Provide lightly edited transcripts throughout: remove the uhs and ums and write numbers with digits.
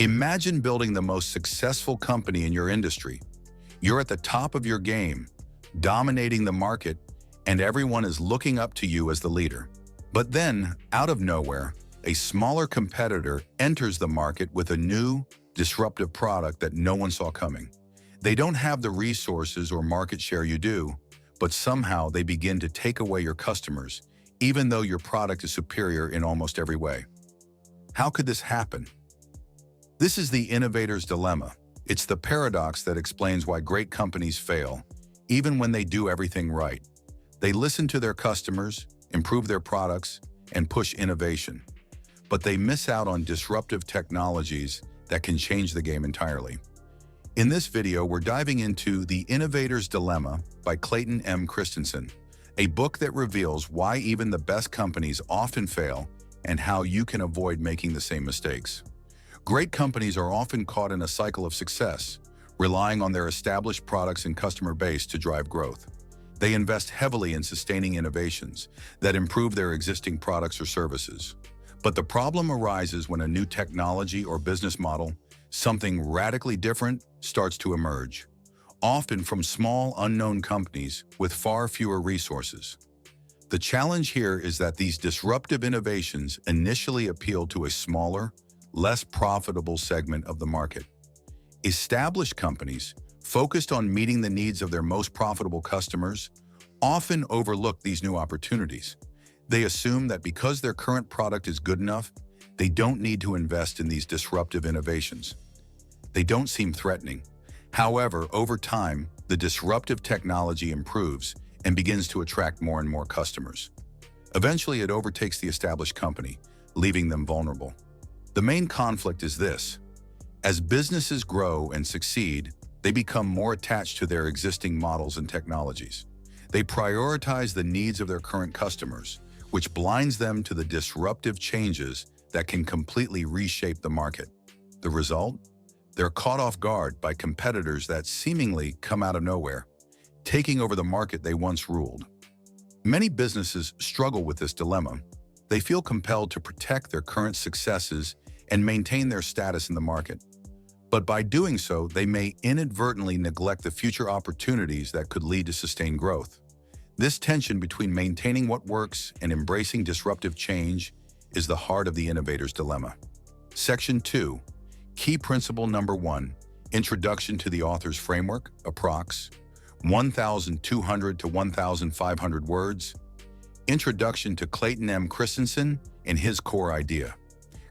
Imagine building the most successful company in your industry. You're at the top of your game, dominating the market, and everyone is looking up to you as the leader. But then, out of nowhere, a smaller competitor enters the market with a new, disruptive product that no one saw coming. They don't have the resources or market share you do, but somehow they begin to take away your customers, even though your product is superior in almost every way. How could this happen? This is the innovator's dilemma. It's the paradox that explains why great companies fail, even when they do everything right. They listen to their customers, improve their products, and push innovation. But they miss out on disruptive technologies that can change the game entirely. In this video, we're diving into The Innovator's Dilemma by Clayton M. Christensen, a book that reveals why even the best companies often fail and how you can avoid making the same mistakes. Great companies are often caught in a cycle of success, relying on their established products and customer base to drive growth. They invest heavily in sustaining innovations that improve their existing products or services. But the problem arises when a new technology or business model, something radically different, starts to emerge, often from small, unknown companies with far fewer resources. The challenge here is that these disruptive innovations initially appeal to a smaller, less profitable segment of the market. Established companies, focused on meeting the needs of their most profitable customers, often overlook these new opportunities. They assume that because their current product is good enough, they don't need to invest in these disruptive innovations. They don't seem threatening. However, over time, the disruptive technology improves and begins to attract more and more customers. Eventually, it overtakes the established company, leaving them vulnerable. The main conflict is this: as businesses grow and succeed, they become more attached to their existing models and technologies. They prioritize the needs of their current customers, which blinds them to the disruptive changes that can completely reshape the market. The result? They're caught off guard by competitors that seemingly come out of nowhere, taking over the market they once ruled. Many businesses struggle with this dilemma. They feel compelled to protect their current successes and maintain their status in the market. But by doing so, they may inadvertently neglect the future opportunities that could lead to sustained growth. This tension between maintaining what works and embracing disruptive change is the heart of the innovator's dilemma. Section 2, Key Principle Number 1, Introduction to the Author's Framework, approx. 1,200 to 1,500 words. Introduction to Clayton M. Christensen and his core idea.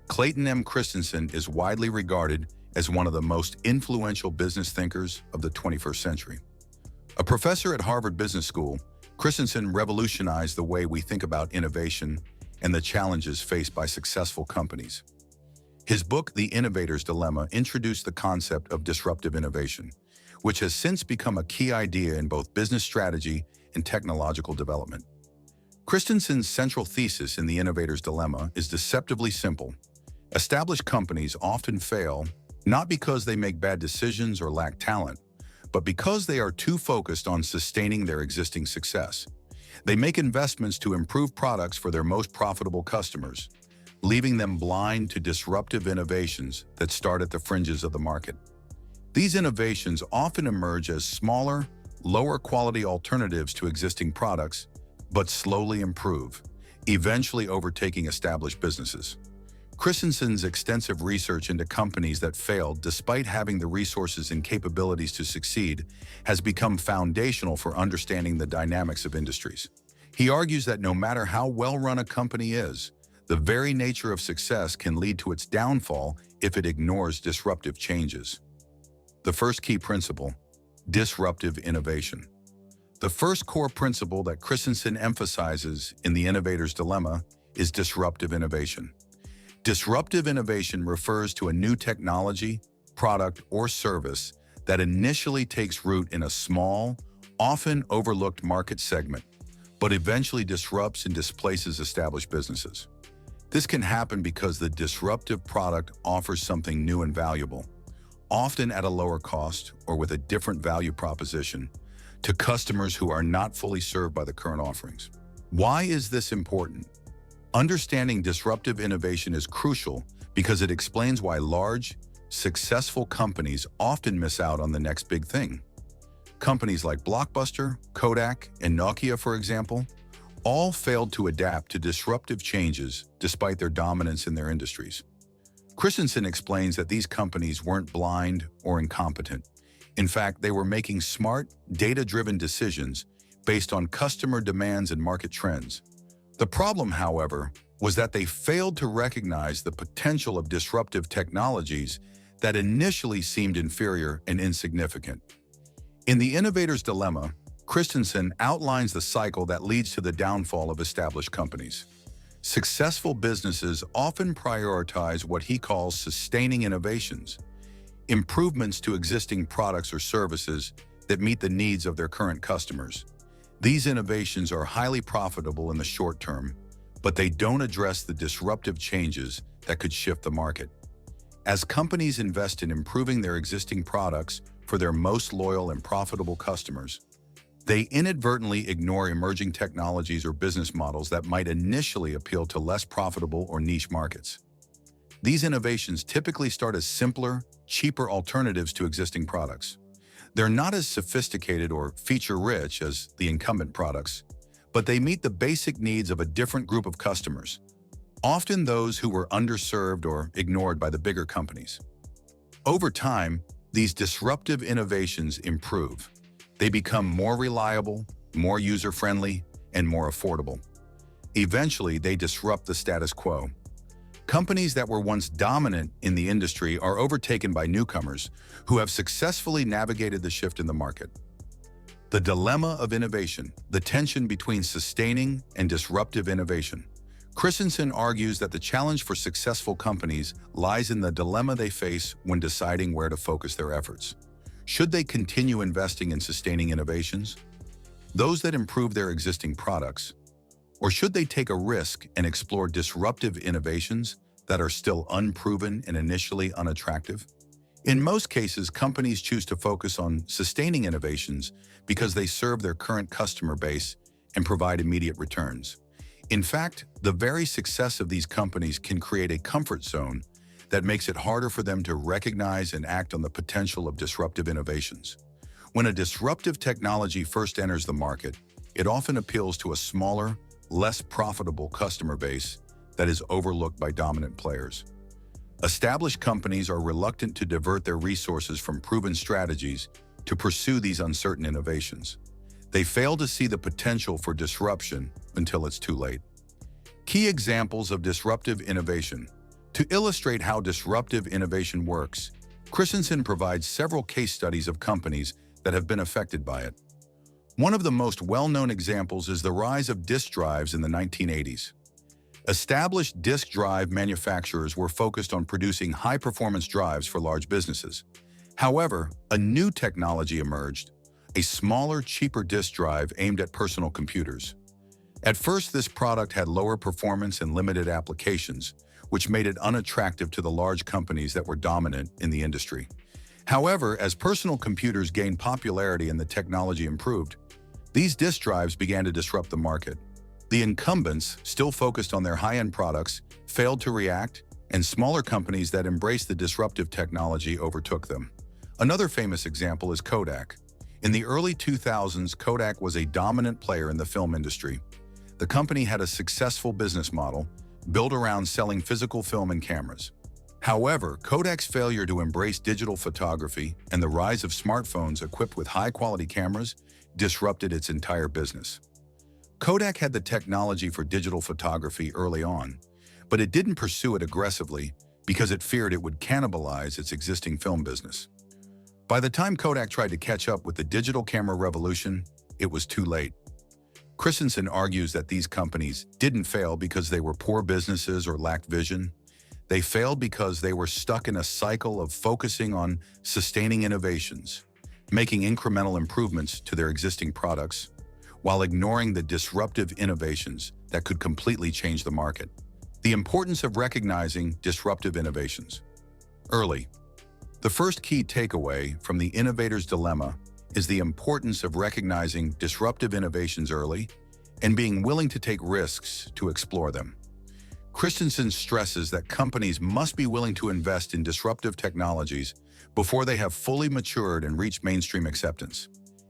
Clayton M. Christensen is widely regarded as one of the most influential business thinkers of the 21st century. A professor at Harvard Business School, Christensen revolutionized the way we think about innovation and the challenges faced by successful companies. His book, The Innovator's Dilemma, introduced the concept of disruptive innovation, which has since become a key idea in both business strategy and technological development. Christensen's central thesis in The Innovator's Dilemma is deceptively simple. Established companies often fail not because they make bad decisions or lack talent, but because they are too focused on sustaining their existing success. They make investments to improve products for their most profitable customers, leaving them blind to disruptive innovations that start at the fringes of the market. These innovations often emerge as smaller, lower-quality alternatives to existing products, but slowly improve, eventually overtaking established businesses. Christensen's extensive research into companies that failed despite having the resources and capabilities to succeed has become foundational for understanding the dynamics of industries. He argues that no matter how well-run a company is, the very nature of success can lead to its downfall if it ignores disruptive changes. The first key principle: disruptive innovation. The first core principle that Christensen emphasizes in The Innovator's Dilemma is disruptive innovation. Disruptive innovation refers to a new technology, product, or service that initially takes root in a small, often overlooked market segment, but eventually disrupts and displaces established businesses. This can happen because the disruptive product offers something new and valuable, often at a lower cost or with a different value proposition, to customers who are not fully served by the current offerings. Why is this important? Understanding disruptive innovation is crucial because it explains why large, successful companies often miss out on the next big thing. Companies like Blockbuster, Kodak, and Nokia, for example, all failed to adapt to disruptive changes despite their dominance in their industries. Christensen explains that these companies weren't blind or incompetent. In fact, they were making smart, data-driven decisions based on customer demands and market trends. The problem, however, was that they failed to recognize the potential of disruptive technologies that initially seemed inferior and insignificant. In The Innovator's Dilemma, Christensen outlines the cycle that leads to the downfall of established companies. Successful businesses often prioritize what he calls sustaining innovations, improvements to existing products or services that meet the needs of their current customers. These innovations are highly profitable in the short term, but they don't address the disruptive changes that could shift the market. As companies invest in improving their existing products for their most loyal and profitable customers, they inadvertently ignore emerging technologies or business models that might initially appeal to less profitable or niche markets. These innovations typically start as simpler, cheaper alternatives to existing products. They're not as sophisticated or feature-rich as the incumbent products, but they meet the basic needs of a different group of customers, often those who were underserved or ignored by the bigger companies. Over time, these disruptive innovations improve. They become more reliable, more user-friendly, and more affordable. Eventually, they disrupt the status quo. Companies that were once dominant in the industry are overtaken by newcomers who have successfully navigated the shift in the market. The dilemma of innovation, the tension between sustaining and disruptive innovation. Christensen argues that the challenge for successful companies lies in the dilemma they face when deciding where to focus their efforts. Should they continue investing in sustaining innovations, those that improve their existing products, or should they take a risk and explore disruptive innovations that are still unproven and initially unattractive? In most cases, companies choose to focus on sustaining innovations because they serve their current customer base and provide immediate returns. In fact, the very success of these companies can create a comfort zone that makes it harder for them to recognize and act on the potential of disruptive innovations. When a disruptive technology first enters the market, it often appeals to a smaller, less profitable customer base that is overlooked by dominant players. Established companies are reluctant to divert their resources from proven strategies to pursue these uncertain innovations. They fail to see the potential for disruption until it's too late. Key examples of disruptive innovation. To illustrate how disruptive innovation works, Christensen provides several case studies of companies that have been affected by it. One of the most well-known examples is the rise of disk drives in the 1980s. Established disk drive manufacturers were focused on producing high-performance drives for large businesses. However, a new technology emerged, a smaller, cheaper disk drive aimed at personal computers. At first, this product had lower performance and limited applications, which made it unattractive to the large companies that were dominant in the industry. However, as personal computers gained popularity and the technology improved, these disk drives began to disrupt the market. The incumbents, still focused on their high-end products, failed to react, and smaller companies that embraced the disruptive technology overtook them. Another famous example is Kodak. In the early 2000s, Kodak was a dominant player in the film industry. The company had a successful business model built around selling physical film and cameras. However, Kodak's failure to embrace digital photography and the rise of smartphones equipped with high-quality cameras disrupted its entire business. Kodak had the technology for digital photography early on, but it didn't pursue it aggressively because it feared it would cannibalize its existing film business. By the time Kodak tried to catch up with the digital camera revolution, it was too late. Christensen argues that these companies didn't fail because they were poor businesses or lacked vision. They failed because they were stuck in a cycle of focusing on sustaining innovations, making incremental improvements to their existing products, while ignoring the disruptive innovations that could completely change the market. The importance of recognizing disruptive innovations. Early. The first key takeaway from the innovator's dilemma is the importance of recognizing disruptive innovations early and being willing to take risks to explore them. Christensen stresses that companies must be willing to invest in disruptive technologies before they have fully matured and reached mainstream acceptance.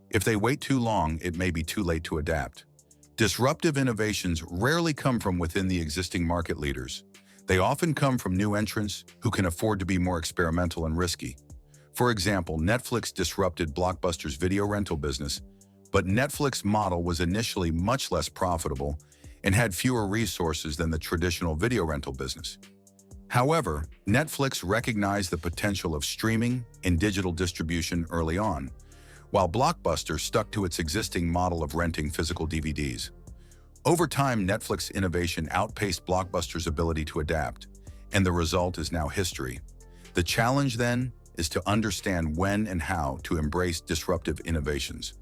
If they wait too long, it may be too late to adapt. Disruptive innovations rarely come from within the existing market leaders. They often come from new entrants who can afford to be more experimental and risky. For example, Netflix disrupted Blockbuster's video rental business, but Netflix's model was initially much less profitable and had fewer resources than the traditional video rental business. However, Netflix recognized the potential of streaming and digital distribution early on, while Blockbuster stuck to its existing model of renting physical DVDs. Over time, Netflix innovation outpaced Blockbuster's ability to adapt, and the result is now history. The challenge, then, is to understand when and how to embrace disruptive innovations.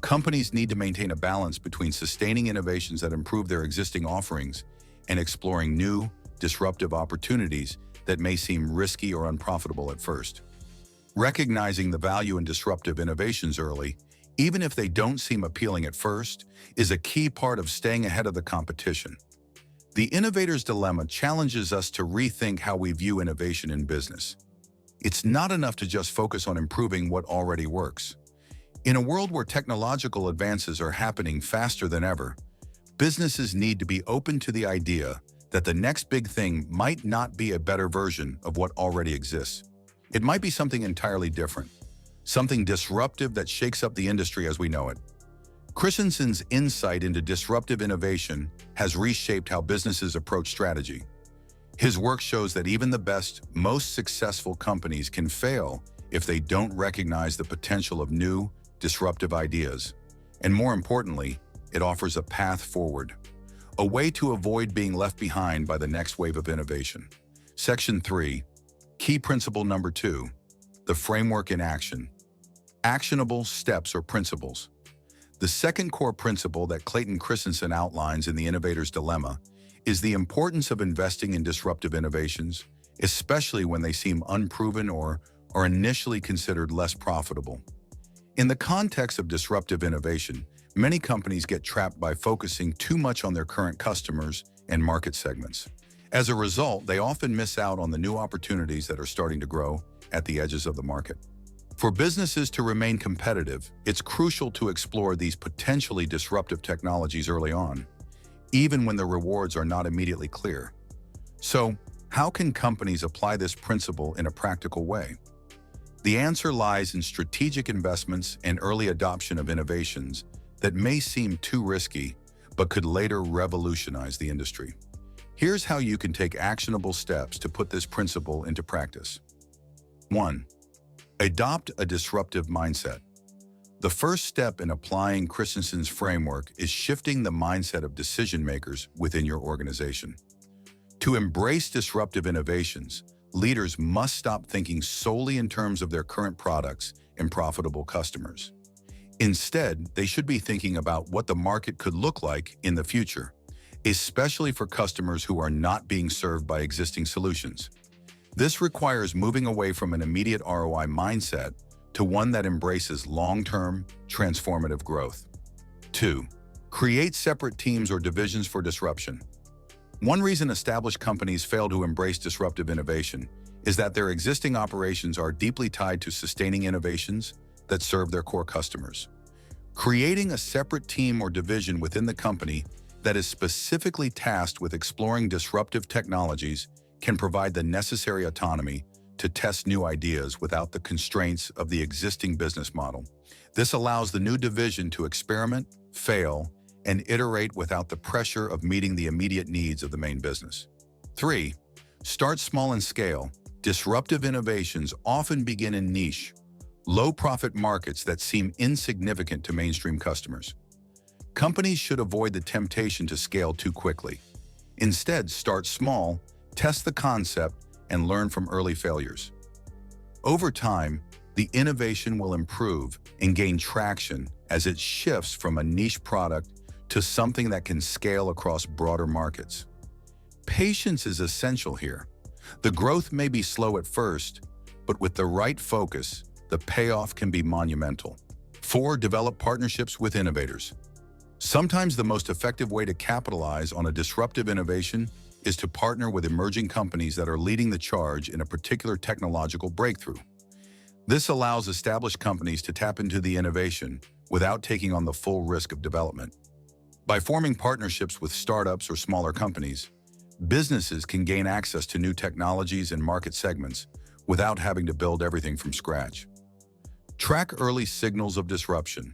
Companies need to maintain a balance between sustaining innovations that improve their existing offerings and exploring new, disruptive opportunities that may seem risky or unprofitable at first. Recognizing the value in disruptive innovations early, even if they don't seem appealing at first, is a key part of staying ahead of the competition. The innovator's dilemma challenges us to rethink how we view innovation in business. It's not enough to just focus on improving what already works. In a world where technological advances are happening faster than ever, businesses need to be open to the idea that the next big thing might not be a better version of what already exists. It might be something entirely different, something disruptive that shakes up the industry as we know it. Christensen's insight into disruptive innovation has reshaped how businesses approach strategy. His work shows that even the best, most successful companies can fail if they don't recognize the potential of new, disruptive ideas. And more importantly, it offers a path forward, a way to avoid being left behind by the next wave of innovation. Section 3, key principle number 2, the framework in action. Actionable steps or principles. The second core principle that Clayton Christensen outlines in The Innovator's Dilemma is the importance of investing in disruptive innovations, especially when they seem unproven or are initially considered less profitable. In the context of disruptive innovation, many companies get trapped by focusing too much on their current customers and market segments. As a result, they often miss out on the new opportunities that are starting to grow at the edges of the market. For businesses to remain competitive, it's crucial to explore these potentially disruptive technologies early on, even when the rewards are not immediately clear. So, how can companies apply this principle in a practical way? The answer lies in strategic investments and early adoption of innovations that may seem too risky, but could later revolutionize the industry. Here's how you can take actionable steps to put this principle into practice. 1. Adopt a disruptive mindset. The first step in applying Christensen's framework is shifting the mindset of decision-makers within your organization. To embrace disruptive innovations, leaders must stop thinking solely in terms of their current products and profitable customers. Instead, they should be thinking about what the market could look like in the future, especially for customers who are not being served by existing solutions. This requires moving away from an immediate ROI mindset to one that embraces long-term, transformative growth. 2. Create separate teams or divisions for disruption. One reason established companies fail to embrace disruptive innovation is that their existing operations are deeply tied to sustaining innovations that serve their core customers. Creating a separate team or division within the company that is specifically tasked with exploring disruptive technologies can provide the necessary autonomy to test new ideas without the constraints of the existing business model. This allows the new division to experiment, fail, and iterate without the pressure of meeting the immediate needs of the main business. 3. Start small and scale. Disruptive innovations often begin in niche, low-profit markets that seem insignificant to mainstream customers. Companies should avoid the temptation to scale too quickly. Instead, start small, test the concept, and learn from early failures. Over time, the innovation will improve and gain traction as it shifts from a niche product to something that can scale across broader markets. Patience is essential here. The growth may be slow at first, but with the right focus, the payoff can be monumental. 4. Develop partnerships with innovators. Sometimes the most effective way to capitalize on a disruptive innovation is to partner with emerging companies that are leading the charge in a particular technological breakthrough. This allows established companies to tap into the innovation without taking on the full risk of development. By forming partnerships with startups or smaller companies, businesses can gain access to new technologies and market segments without having to build everything from scratch. Track early signals of disruption.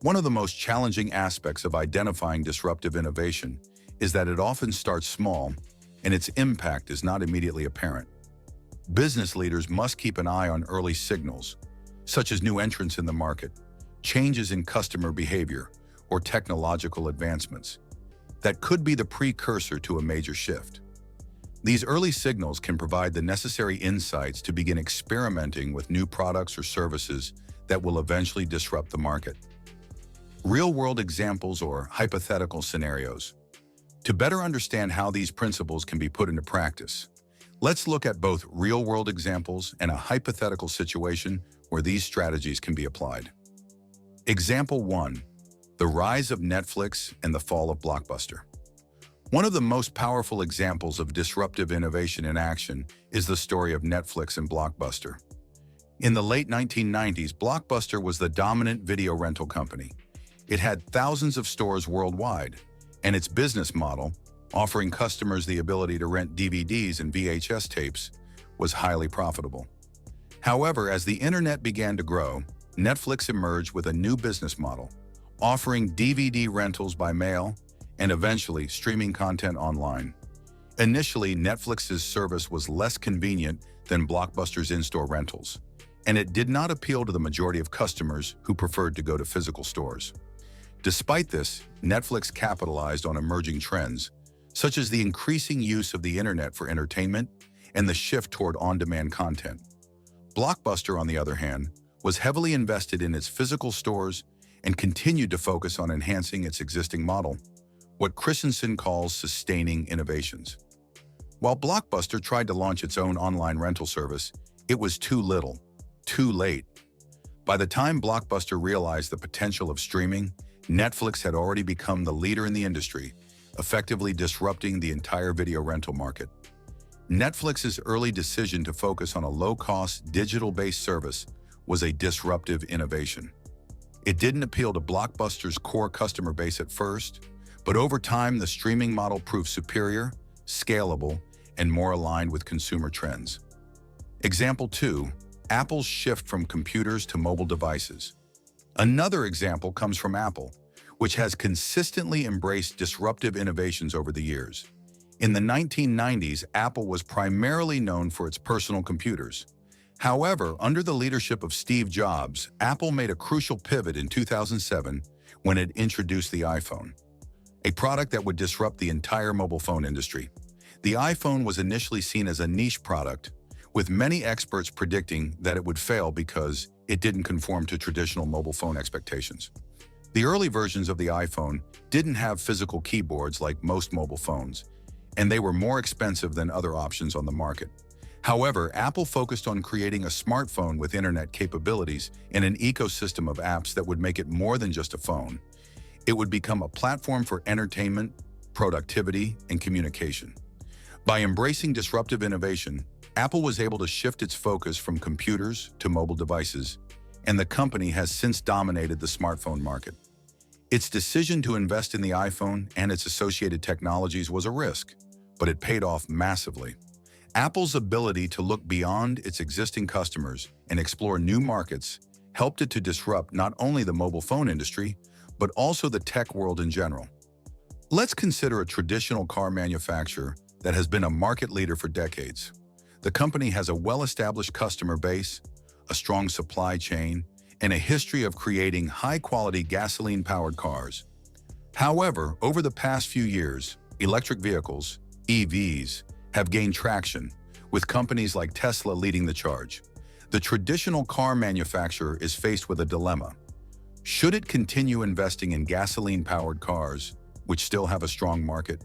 One of the most challenging aspects of identifying disruptive innovation is that it often starts small and its impact is not immediately apparent. Business leaders must keep an eye on early signals, such as new entrants in the market, changes in customer behavior, or technological advancements that could be the precursor to a major shift. These early signals can provide the necessary insights to begin experimenting with new products or services that will eventually disrupt the market. Real-world examples or hypothetical scenarios. To better understand how these principles can be put into practice, let's look at both real-world examples and a hypothetical situation where these strategies can be applied. Example 1. The rise of Netflix and the fall of Blockbuster. One of the most powerful examples of disruptive innovation in action is the story of Netflix and Blockbuster. In the late 1990s, Blockbuster was the dominant video rental company. It had thousands of stores worldwide, and its business model, offering customers the ability to rent DVDs and VHS tapes, was highly profitable. However, as the internet began to grow, Netflix emerged with a new business model, offering DVD rentals by mail and eventually streaming content online. Initially, Netflix's service was less convenient than Blockbuster's in-store rentals, and it did not appeal to the majority of customers who preferred to go to physical stores. Despite this, Netflix capitalized on emerging trends, such as the increasing use of the internet for entertainment and the shift toward on-demand content. Blockbuster, on the other hand, was heavily invested in its physical stores and continued to focus on enhancing its existing model, what Christensen calls sustaining innovations. While Blockbuster tried to launch its own online rental service, it was too little, too late. By the time Blockbuster realized the potential of streaming, Netflix had already become the leader in the industry, effectively disrupting the entire video rental market. Netflix's early decision to focus on a low-cost, digital-based service was a disruptive innovation. It didn't appeal to Blockbuster's core customer base at first, but over time the streaming model proved superior, scalable, and more aligned with consumer trends. Example 2. Apple's shift from computers to mobile devices. Another example comes from Apple, which has consistently embraced disruptive innovations over the years. In the 1990s, Apple was primarily known for its personal computers. However, under the leadership of Steve Jobs, Apple made a crucial pivot in 2007 when it introduced the iPhone, a product that would disrupt the entire mobile phone industry. The iPhone was initially seen as a niche product, with many experts predicting that it would fail because it didn't conform to traditional mobile phone expectations. The early versions of the iPhone didn't have physical keyboards like most mobile phones, and they were more expensive than other options on the market. However, Apple focused on creating a smartphone with internet capabilities and an ecosystem of apps that would make it more than just a phone. It would become a platform for entertainment, productivity, and communication. By embracing disruptive innovation, Apple was able to shift its focus from computers to mobile devices, and the company has since dominated the smartphone market. Its decision to invest in the iPhone and its associated technologies was a risk, but it paid off massively. Apple's ability to look beyond its existing customers and explore new markets helped it to disrupt not only the mobile phone industry, but also the tech world in general. Let's consider a traditional car manufacturer that has been a market leader for decades. The company has a well-established customer base, a strong supply chain, and a history of creating high-quality gasoline-powered cars. However, over the past few years, electric vehicles, EVs, have gained traction, with companies like Tesla leading the charge. The traditional car manufacturer is faced with a dilemma. Should it continue investing in gasoline-powered cars, which still have a strong market,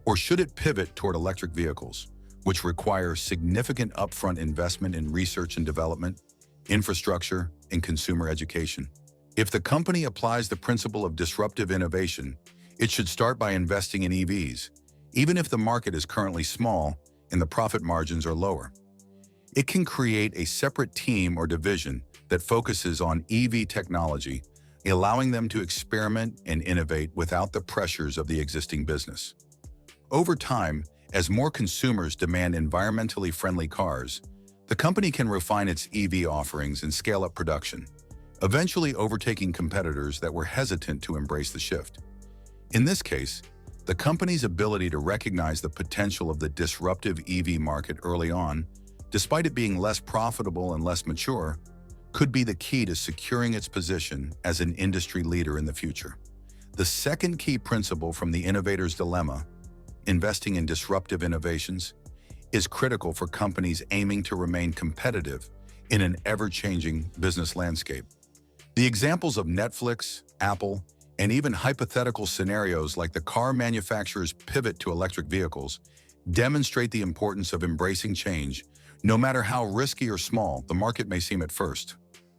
or should it pivot toward electric vehicles, which require significant upfront investment in research and development, infrastructure, and consumer education? If the company applies the principle of disruptive innovation, it should start by investing in EVs, even if the market is currently small and the profit margins are lower. It can create a separate team or division that focuses on EV technology, allowing them to experiment and innovate without the pressures of the existing business. Over time, as more consumers demand environmentally friendly cars, the company can refine its EV offerings and scale up production, eventually overtaking competitors that were hesitant to embrace the shift. In this case, the company's ability to recognize the potential of the disruptive EV market early on, despite it being less profitable and less mature, could be the key to securing its position as an industry leader in the future. The second key principle from the innovator's dilemma, investing in disruptive innovations, is critical for companies aiming to remain competitive in an ever-changing business landscape. The examples of Netflix, Apple, and even hypothetical scenarios like the car manufacturer's pivot to electric vehicles demonstrate the importance of embracing change, no matter how risky or small the market may seem at first.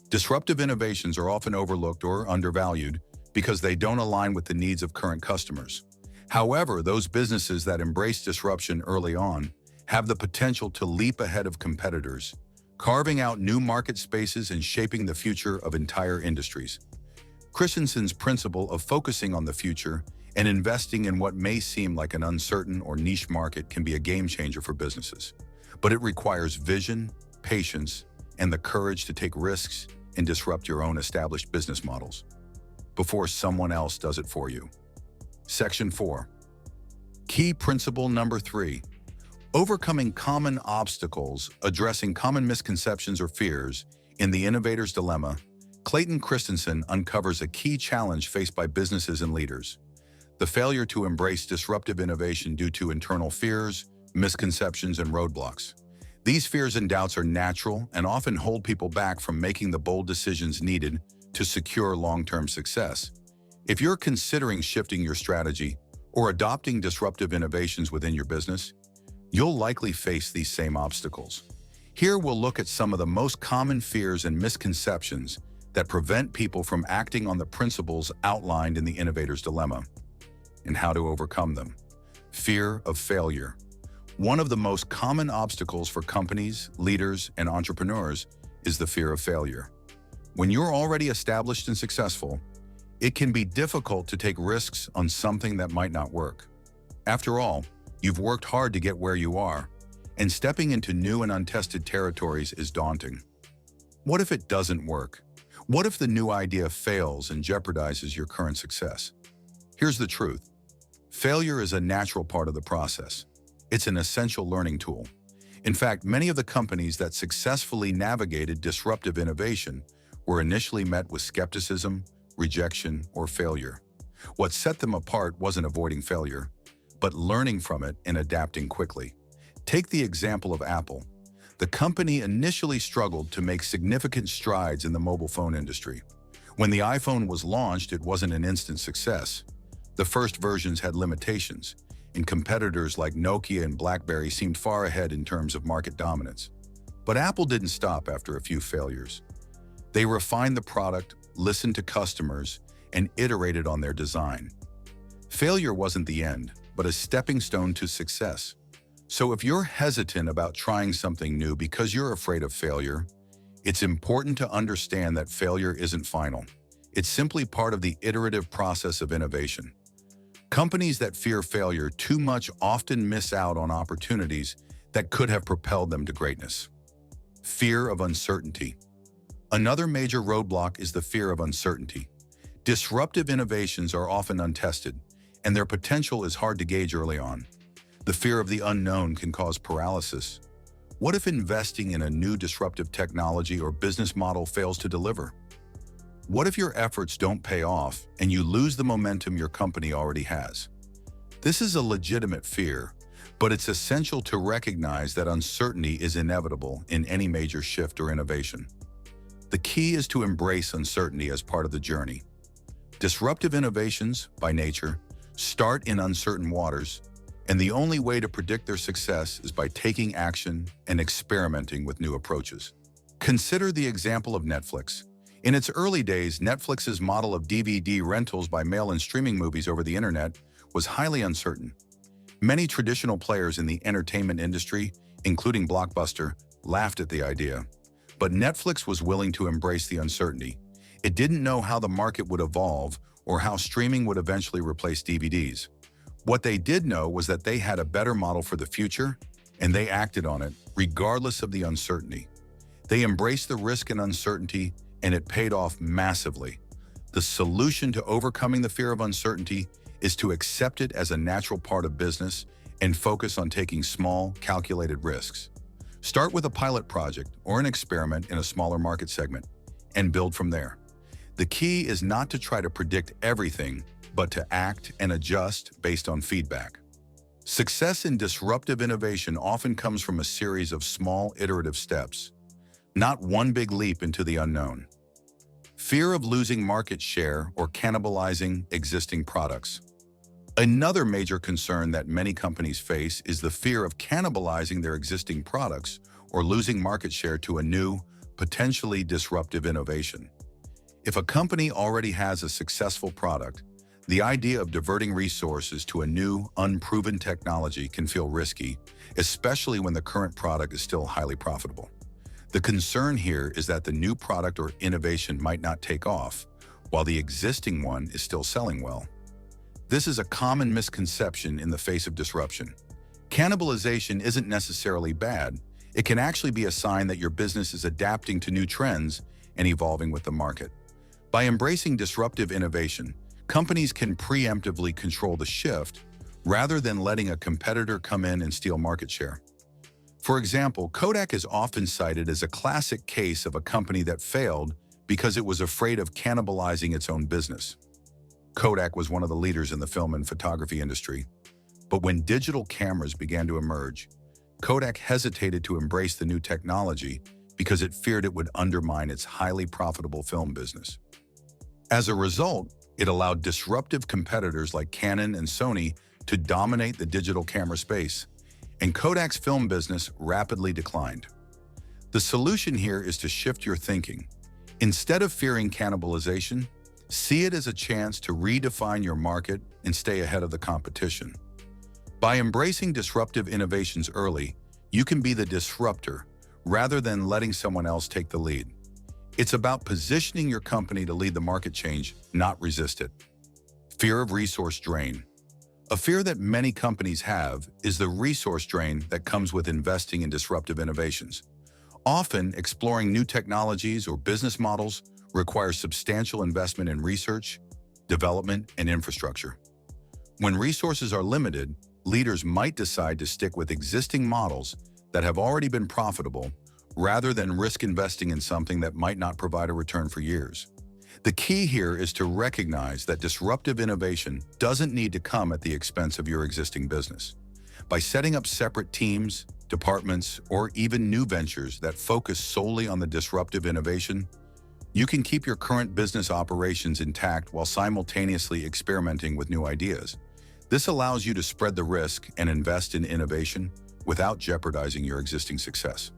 Disruptive innovations are often overlooked or undervalued because they don't align with the needs of current customers. However, those businesses that embrace disruption early on have the potential to leap ahead of competitors, carving out new market spaces and shaping the future of entire industries. Christensen's principle of focusing on the future and investing in what may seem like an uncertain or niche market can be a game changer for businesses. But it requires vision, patience, and the courage to take risks and disrupt your own established business models before someone else does it for you. Section 4. Key principle number 3. Overcoming common obstacles, addressing common misconceptions or fears. In The Innovator's Dilemma, Clayton Christensen uncovers a key challenge faced by businesses and leaders: the failure to embrace disruptive innovation due to internal fears, misconceptions, and roadblocks. These fears and doubts are natural and often hold people back from making the bold decisions needed to secure long-term success. If you're considering shifting your strategy or adopting disruptive innovations within your business, you'll likely face these same obstacles. Here we'll look at some of the most common fears and misconceptions that prevent people from acting on the principles outlined in the Innovator's Dilemma, and how to overcome them. Fear of failure. One of the most common obstacles for companies, leaders, and entrepreneurs is the fear of failure. When you're already established and successful, it can be difficult to take risks on something that might not work. After all, you've worked hard to get where you are, and stepping into new and untested territories is daunting. What if it doesn't work? What if the new idea fails and jeopardizes your current success? Here's the truth. Failure is a natural part of the process. It's an essential learning tool. In fact, many of the companies that successfully navigated disruptive innovation were initially met with skepticism, rejection, or failure. What set them apart wasn't avoiding failure, but learning from it and adapting quickly. Take the example of Apple. The company initially struggled to make significant strides in the mobile phone industry. When the iPhone was launched, it wasn't an instant success. The first versions had limitations, and competitors like Nokia and BlackBerry seemed far ahead in terms of market dominance. But Apple didn't stop after a few failures. They refined the product, listened to customers, and iterated on their design. Failure wasn't the end, but a stepping stone to success. So if you're hesitant about trying something new because you're afraid of failure, it's important to understand that failure isn't final. It's simply part of the iterative process of innovation. Companies that fear failure too much often miss out on opportunities that could have propelled them to greatness. Fear of uncertainty. Another major roadblock is the fear of uncertainty. Disruptive innovations are often untested, and their potential is hard to gauge early on. The fear of the unknown can cause paralysis. What if investing in a new disruptive technology or business model fails to deliver? What if your efforts don't pay off and you lose the momentum your company already has? This is a legitimate fear, but it's essential to recognize that uncertainty is inevitable in any major shift or innovation. The key is to embrace uncertainty as part of the journey. Disruptive innovations, by nature, start in uncertain waters, and the only way to predict their success is by taking action and experimenting with new approaches. Consider the example of Netflix. In its early days, Netflix's model of DVD rentals by mail and streaming movies over the internet was highly uncertain. Many traditional players in the entertainment industry, including Blockbuster, laughed at the idea. But Netflix was willing to embrace the uncertainty. It didn't know how the market would evolve or how streaming would eventually replace DVDs. What they did know was that they had a better model for the future, and they acted on it, regardless of the uncertainty. They embraced the risk and uncertainty, and it paid off massively. The solution to overcoming the fear of uncertainty is to accept it as a natural part of business and focus on taking small, calculated risks. Start with a pilot project or an experiment in a smaller market segment and build from there. The key is not to try to predict everything, but to act and adjust based on feedback. Success in disruptive innovation often comes from a series of small, iterative steps, not one big leap into the unknown. Fear of losing market share or cannibalizing existing products. Another major concern that many companies face is the fear of cannibalizing their existing products or losing market share to a new, potentially disruptive innovation. If a company already has a successful product, the idea of diverting resources to a new, unproven technology can feel risky, especially when the current product is still highly profitable. The concern here is that the new product or innovation might not take off, while the existing one is still selling well. This is a common misconception in the face of disruption. Cannibalization isn't necessarily bad. It can actually be a sign that your business is adapting to new trends and evolving with the market. By embracing disruptive innovation, companies can preemptively control the shift rather than letting a competitor come in and steal market share. For example, Kodak is often cited as a classic case of a company that failed because it was afraid of cannibalizing its own business. Kodak was one of the leaders in the film and photography industry, but when digital cameras began to emerge, Kodak hesitated to embrace the new technology because it feared it would undermine its highly profitable film business. As a result, it allowed disruptive competitors like Canon and Sony to dominate the digital camera space, and Kodak's film business rapidly declined. The solution here is to shift your thinking. Instead of fearing cannibalization, see it as a chance to redefine your market and stay ahead of the competition. By embracing disruptive innovations early, you can be the disruptor rather than letting someone else take the lead. It's about positioning your company to lead the market change, not resist it. Fear of resource drain. A fear that many companies have is the resource drain that comes with investing in disruptive innovations. Often, exploring new technologies or business models requires substantial investment in research, development, and infrastructure. When resources are limited, leaders might decide to stick with existing models that have already been profitable rather than risk investing in something that might not provide a return for years. The key here is to recognize that disruptive innovation doesn't need to come at the expense of your existing business. By setting up separate teams, departments, or even new ventures that focus solely on the disruptive innovation, you can keep your current business operations intact while simultaneously experimenting with new ideas. This allows you to spread the risk and invest in innovation without jeopardizing your existing success.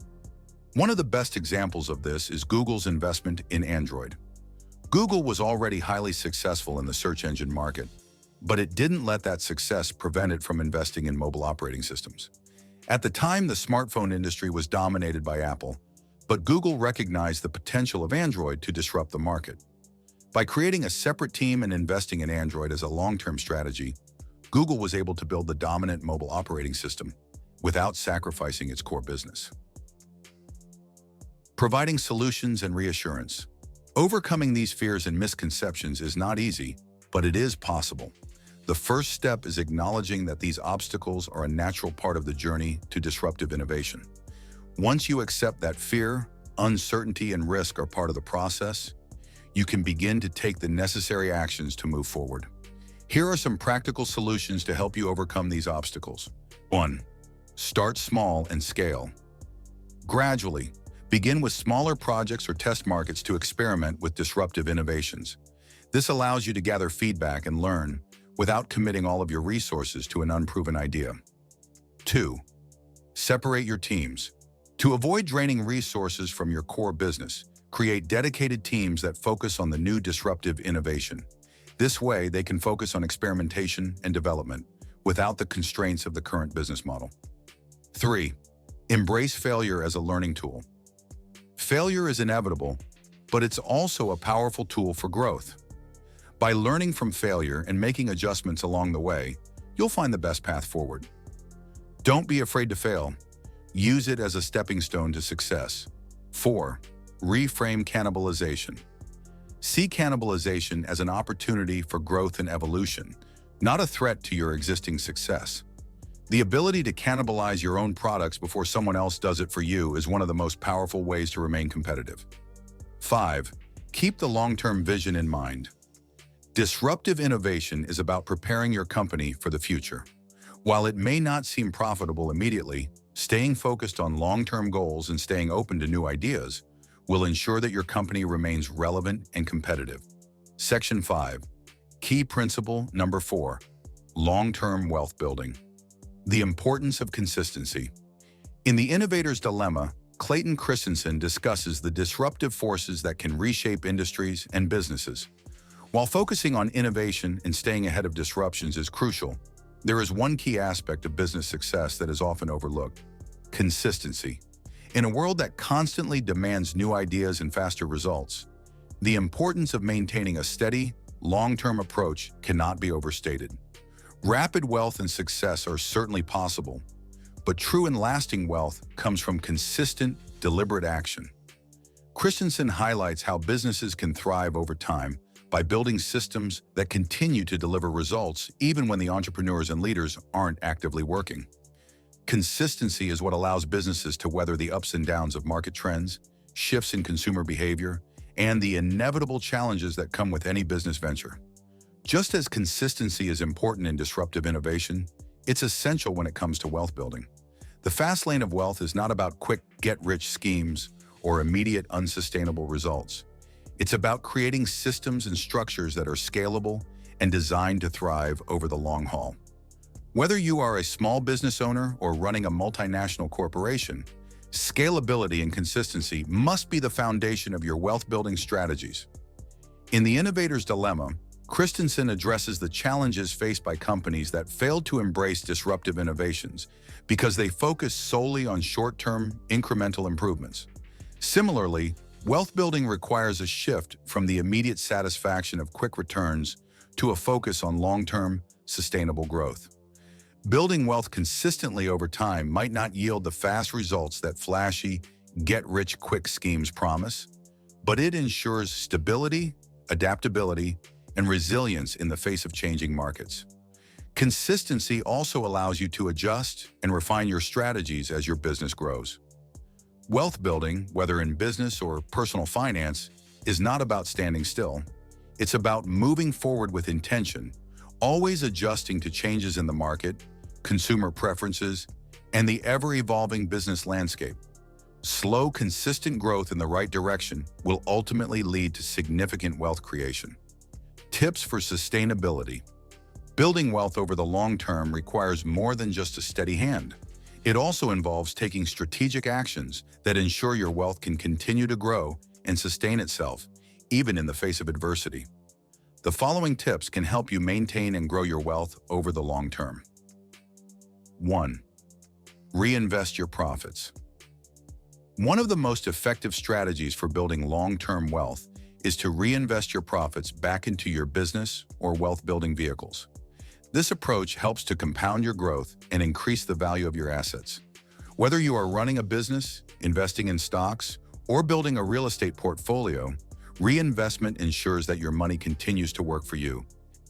One of the best examples of this is Google's investment in Android. Google was already highly successful in the search engine market, but it didn't let that success prevent it from investing in mobile operating systems. At the time, the smartphone industry was dominated by Apple, but Google recognized the potential of Android to disrupt the market. By creating a separate team and investing in Android as a long-term strategy, Google was able to build the dominant mobile operating system without sacrificing its core business. Providing solutions and reassurance. Overcoming these fears and misconceptions is not easy, but it is possible. The first step is acknowledging that these obstacles are a natural part of the journey to disruptive innovation. Once you accept that fear, uncertainty, and risk are part of the process, you can begin to take the necessary actions to move forward. Here are some practical solutions to help you overcome these obstacles. 1. Start small and scale. Gradually, begin with smaller projects or test markets to experiment with disruptive innovations. This allows you to gather feedback and learn without committing all of your resources to an unproven idea. 2. Separate your teams. To avoid draining resources from your core business, Create dedicated teams that focus on the new disruptive innovation. This way, they can focus on experimentation and development without the constraints of the current business model. 3. Embrace failure as a learning tool. Failure is inevitable, but it's also a powerful tool for growth. By learning from failure and making adjustments along the way, you'll find the best path forward. Don't be afraid to fail. Use it as a stepping stone to success. 4. Reframe cannibalization. See cannibalization as an opportunity for growth and evolution, not a threat to your existing success. The ability to cannibalize your own products before someone else does it for you is one of the most powerful ways to remain competitive. 5. Keep the long-term vision in mind. Disruptive innovation is about preparing your company for the future. While it may not seem profitable immediately, staying focused on long-term goals and staying open to new ideas will ensure that your company remains relevant and competitive. Section 5. Key principle number 4. Long-term wealth building. The importance of consistency. In The Innovator's Dilemma, Clayton Christensen discusses the disruptive forces that can reshape industries and businesses. While focusing on innovation and staying ahead of disruptions is crucial, there is one key aspect of business success that is often overlooked: consistency. In a world that constantly demands new ideas and faster results, the importance of maintaining a steady, long-term approach cannot be overstated. Rapid wealth and success are certainly possible, but true and lasting wealth comes from consistent, deliberate action. Christensen highlights how businesses can thrive over time by building systems that continue to deliver results even when the entrepreneurs and leaders aren't actively working. Consistency is what allows businesses to weather the ups and downs of market trends, shifts in consumer behavior, and the inevitable challenges that come with any business venture. Just as consistency is important in disruptive innovation, it's essential when it comes to wealth building. The fast lane of wealth is not about quick get-rich schemes or immediate unsustainable results. It's about creating systems and structures that are scalable and designed to thrive over the long haul. Whether you are a small business owner or running a multinational corporation, scalability and consistency must be the foundation of your wealth-building strategies. In The Innovator's Dilemma, Christensen addresses the challenges faced by companies that fail to embrace disruptive innovations because they focus solely on short-term, incremental improvements. Similarly, wealth building requires a shift from the immediate satisfaction of quick returns to a focus on long-term, sustainable growth. Building wealth consistently over time might not yield the fast results that flashy, get-rich-quick schemes promise, but it ensures stability, adaptability, and resilience in the face of changing markets. Consistency also allows you to adjust and refine your strategies as your business grows. Wealth building, whether in business or personal finance, is not about standing still. It's about moving forward with intention, always adjusting to changes in the market, consumer preferences, and the ever-evolving business landscape. Slow, consistent growth in the right direction will ultimately lead to significant wealth creation. Tips for sustainability. Building wealth over the long term requires more than just a steady hand. It also involves taking strategic actions that ensure your wealth can continue to grow and sustain itself, even in the face of adversity. The following tips can help you maintain and grow your wealth over the long term. 1. Reinvest your profits. One of the most effective strategies for building long-term wealth is to reinvest your profits back into your business or wealth-building vehicles. This approach helps to compound your growth and increase the value of your assets. Whether you are running a business, investing in stocks, or building a real estate portfolio, reinvestment ensures that your money continues to work for you.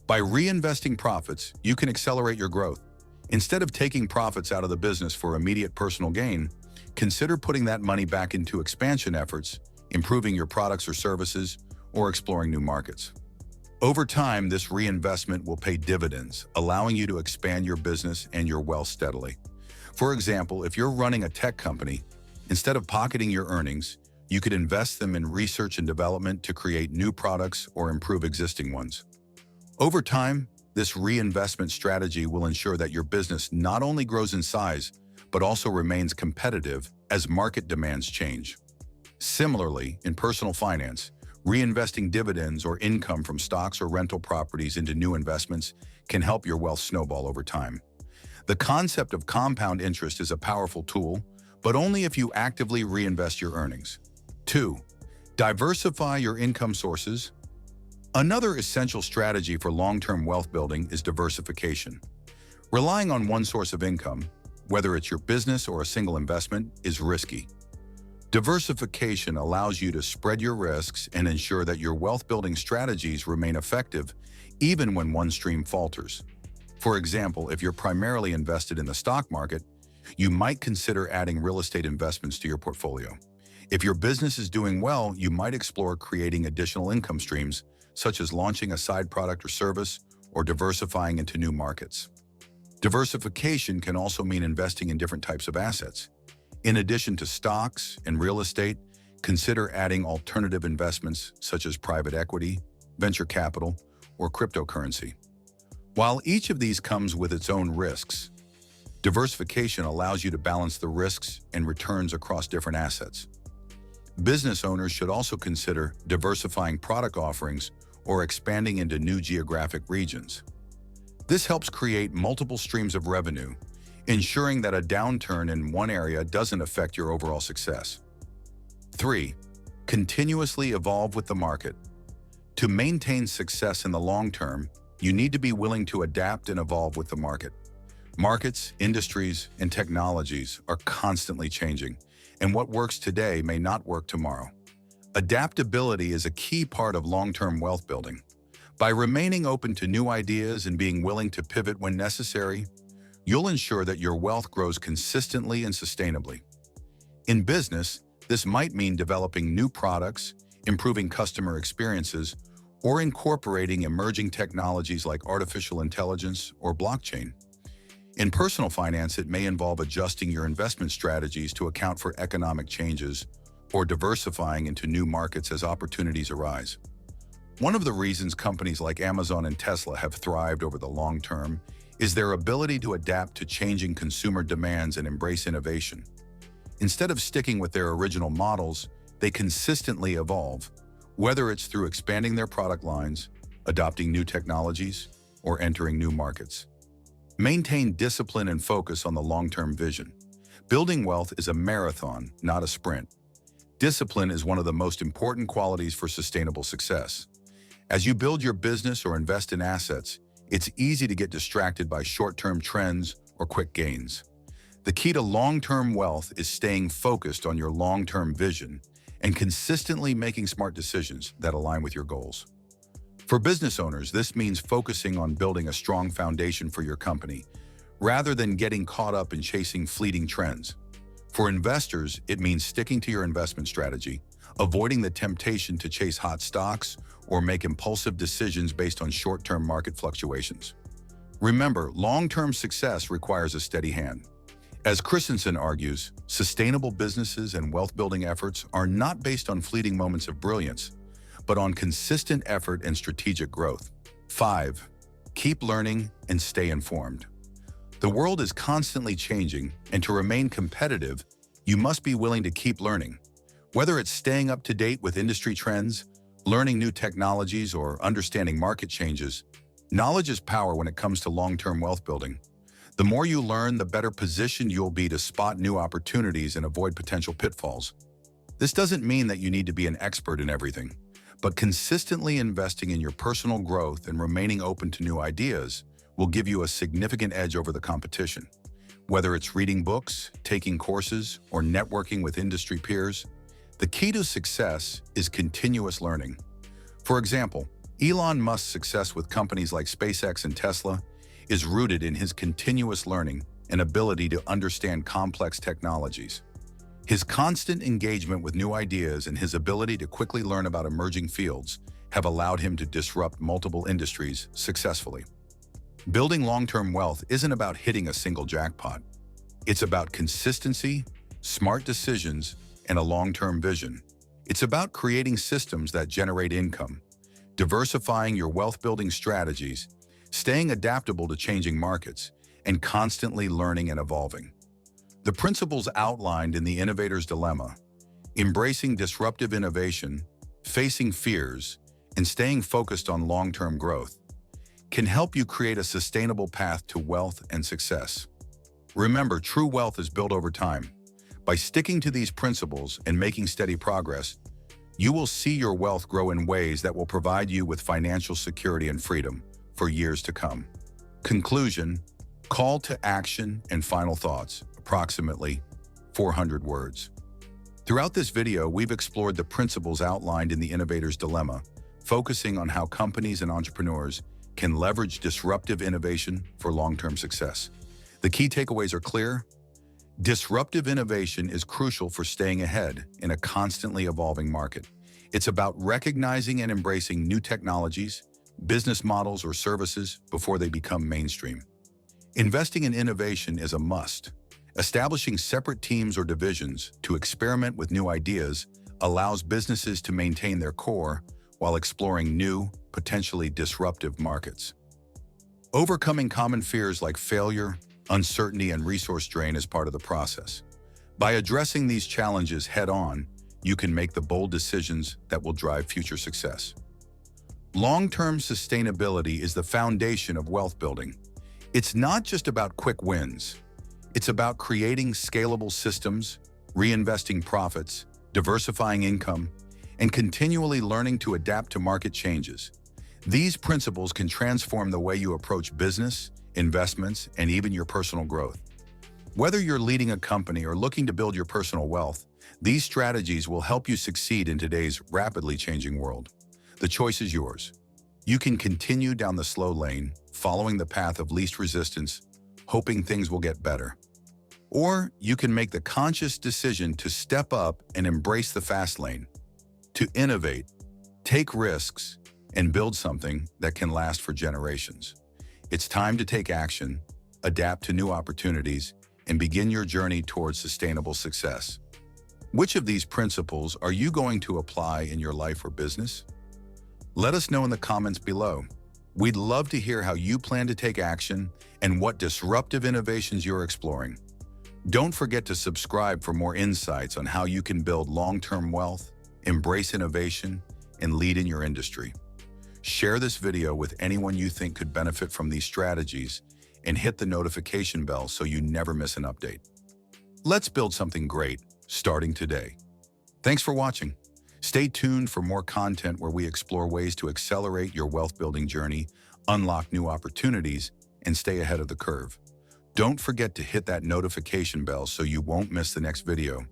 By reinvesting profits, you can accelerate your growth. Instead of taking profits out of the business for immediate personal gain, consider putting that money back into expansion efforts, improving your products or services, or exploring new markets. Over time, this reinvestment will pay dividends, allowing you to expand your business and your wealth steadily. For example, if you're running a tech company, instead of pocketing your earnings, you could invest them in research and development to create new products or improve existing ones. Over time, this reinvestment strategy will ensure that your business not only grows in size, but also remains competitive as market demands change. Similarly, in personal finance, reinvesting dividends or income from stocks or rental properties into new investments can help your wealth snowball over time. The concept of compound interest is a powerful tool, but only if you actively reinvest your earnings. 2. Diversify your income sources. Another essential strategy for long-term wealth building is diversification. Relying on one source of income, whether it's your business or a single investment, is risky. Diversification allows you to spread your risks and ensure that your wealth-building strategies remain effective even when one stream falters. For example, if you're primarily invested in the stock market, you might consider adding real estate investments to your portfolio. If your business is doing well, you might explore creating additional income streams, such as launching a side product or service or diversifying into new markets. Diversification can also mean investing in different types of assets. In addition to stocks and real estate, consider adding alternative investments such as private equity, venture capital, or cryptocurrency. While each of these comes with its own risks, diversification allows you to balance the risks and returns across different assets. Business owners should also consider diversifying product offerings or expanding into new geographic regions. This helps create multiple streams of revenue, ensuring that a downturn in one area doesn't affect your overall success. 3. Continuously evolve with the market. To maintain success in the long term, you need to be willing to adapt and evolve with the market. Markets, industries, and technologies are constantly changing, and what works today may not work tomorrow. Adaptability is a key part of long-term wealth building. By remaining open to new ideas and being willing to pivot when necessary, you'll ensure that your wealth grows consistently and sustainably. In business, this might mean developing new products, improving customer experiences, or incorporating emerging technologies like artificial intelligence or blockchain. In personal finance, it may involve adjusting your investment strategies to account for economic changes or diversifying into new markets as opportunities arise. One of the reasons companies like Amazon and Tesla have thrived over the long term is their ability to adapt to changing consumer demands and embrace innovation. Instead of sticking with their original models, they consistently evolve, whether it's through expanding their product lines, adopting new technologies, or entering new markets. Maintain discipline and focus on the long-term vision. Building wealth is a marathon, not a sprint. Discipline is one of the most important qualities for sustainable success. As you build your business or invest in assets, it's easy to get distracted by short-term trends or quick gains. The key to long-term wealth is staying focused on your long-term vision and consistently making smart decisions that align with your goals. For business owners, this means focusing on building a strong foundation for your company, rather than getting caught up in chasing fleeting trends. For investors, it means sticking to your investment strategy, avoiding the temptation to chase hot stocks or make impulsive decisions based on short-term market fluctuations. Remember, long-term success requires a steady hand. As Christensen argues, sustainable businesses and wealth-building efforts are not based on fleeting moments of brilliance, but on consistent effort and strategic growth. 5. Keep learning and stay informed. The world is constantly changing, and to remain competitive, you must be willing to keep learning. Whether it's staying up to date with industry trends, learning new technologies, or understanding market changes, knowledge is power when it comes to long-term wealth building. The more you learn, the better positioned you'll be to spot new opportunities and avoid potential pitfalls. This doesn't mean that you need to be an expert in everything, but consistently investing in your personal growth and remaining open to new ideas will give you a significant edge over the competition. Whether it's reading books, taking courses, or networking with industry peers, the key to success is continuous learning. For example, Elon Musk's success with companies like SpaceX and Tesla is rooted in his continuous learning and ability to understand complex technologies. His constant engagement with new ideas and his ability to quickly learn about emerging fields have allowed him to disrupt multiple industries successfully. Building long-term wealth isn't about hitting a single jackpot. It's about consistency, smart decisions, and a long-term vision. It's about creating systems that generate income, diversifying your wealth-building strategies, staying adaptable to changing markets, and constantly learning and evolving. The principles outlined in the Innovator's Dilemma Embracing disruptive innovation, facing fears, and staying focused on long-term growth can help you create a sustainable path to wealth and success. Remember, true wealth is built over time. By sticking to these principles and making steady progress, you will see your wealth grow in ways that will provide you with financial security and freedom for years to come. Conclusion, call to action, and final thoughts, approximately 400 words. Throughout this video, we've explored the principles outlined in the Innovator's Dilemma, focusing on how companies and entrepreneurs can leverage disruptive innovation for long-term success. The key takeaways are clear. Disruptive innovation is crucial for staying ahead in a constantly evolving market. It's about recognizing and embracing new technologies, business models, or services before they become mainstream. Investing in innovation is a must. Establishing separate teams or divisions to experiment with new ideas allows businesses to maintain their core while exploring new, potentially disruptive markets. Overcoming common fears like failure, uncertainty, and resource drain is part of the process. By addressing these challenges head-on, you can make the bold decisions that will drive future success. Long-term sustainability is the foundation of wealth building. It's not just about quick wins. It's about creating scalable systems, reinvesting profits, diversifying income, and continually learning to adapt to market changes. These principles can transform the way you approach business, investments, and even your personal growth. Whether you're leading a company or looking to build your personal wealth, these strategies will help you succeed in today's rapidly changing world. The choice is yours. You can continue down the slow lane, following the path of least resistance, hoping things will get better. Or you can make the conscious decision to step up and embrace the fast lane, to innovate, take risks, and build something that can last for generations. It's time to take action, adapt to new opportunities, and begin your journey towards sustainable success. Which of these principles are you going to apply in your life or business? Let us know in the comments below. We'd love to hear how you plan to take action and what disruptive innovations you're exploring. Don't forget to subscribe for more insights on how you can build long-term wealth, embrace innovation, and lead in your industry. Share this video with anyone you think could benefit from these strategies and hit the notification bell so you never miss an update. Let's build something great, starting today. Thanks for watching. Stay tuned for more content where we explore ways to accelerate your wealth-building journey, unlock new opportunities, and stay ahead of the curve. Don't forget to hit that notification bell so you won't miss the next video.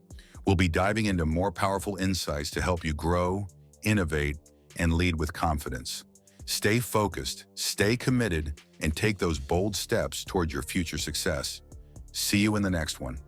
We'll be diving into more powerful insights to help you grow, innovate, and lead with confidence. Stay focused, stay committed, and take those bold steps toward your future success. See you in the next one.